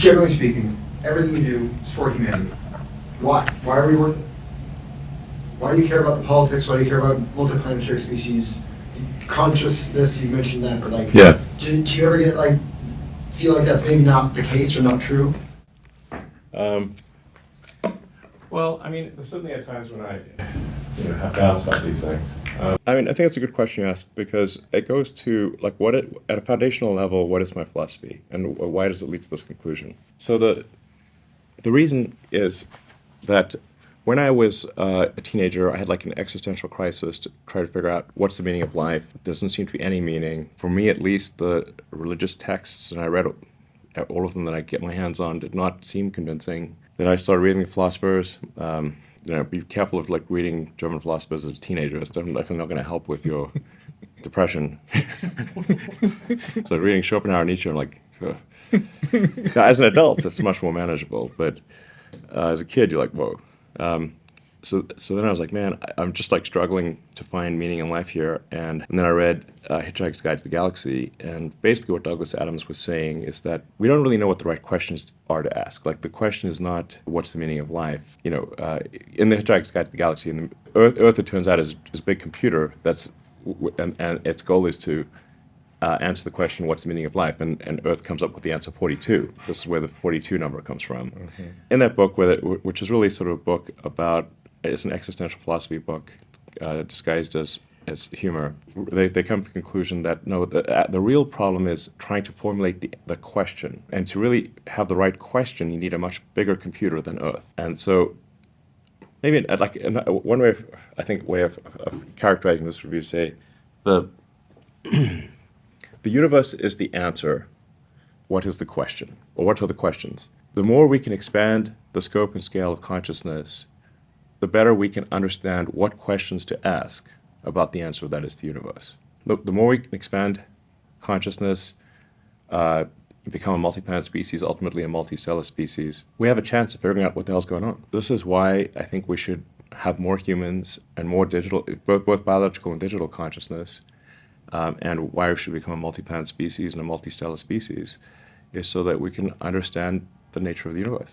generally speaking, everything you do is for humanity. Why? Why are we worth it? Why do you care about the politics? Why do you care about multiplanetary species? Consciousness, you mentioned that, but like, Yeah. do you ever get like, feel like that's maybe not the case or not true? Well, I mean, there's certainly at times when I have doubts about these things. I mean, I think it's a good question you ask because it goes to, like, at a foundational level, what is my philosophy and why does it lead to this conclusion? So the reason is that when I was a teenager, I had like an existential crisis to try to figure out what's the meaning of life. There doesn't seem to be any meaning. For me, at least, the religious texts, and I read all of them that I get my hands on, did not seem convincing. Then I started reading the philosophers. Be careful of like reading German philosophers as a teenager. It's definitely not going to help with your depression. So reading Schopenhauer and Nietzsche, I'm like, now, as an adult, it's much more manageable. But as a kid, you're like, whoa. So then I was like, man, I'm just like struggling to find meaning in life here. And then I read Hitchhiker's Guide to the Galaxy. And basically what Douglas Adams was saying is that we don't really know what the right questions are to ask. Like the question is not what's the meaning of life. In the Hitchhiker's Guide to the Galaxy, and Earth, it turns out, is a big computer and its goal is to answer the question, what's the meaning of life? And Earth comes up with the answer 42. This is where the 42 number comes from. Mm-hmm. In that book, which is really sort of a book about, it's an existential philosophy book disguised as humor, they come to the conclusion that no, the real problem is trying to formulate the question. And to really have the right question, you need a much bigger computer than Earth. And so maybe one way of characterizing this would be to say the universe is the answer. What is the question? Or what are the questions? The more we can expand the scope and scale of consciousness, the better we can understand what questions to ask about the answer that is the universe. The more we can expand consciousness, become a multi-planet species, ultimately a multicellular species, we have a chance of figuring out what the hell's going on. This is why I think we should have more humans and more digital, both biological and digital consciousness, and why we should become a multi-planet species and a multicellular species, is so that we can understand the nature of the universe.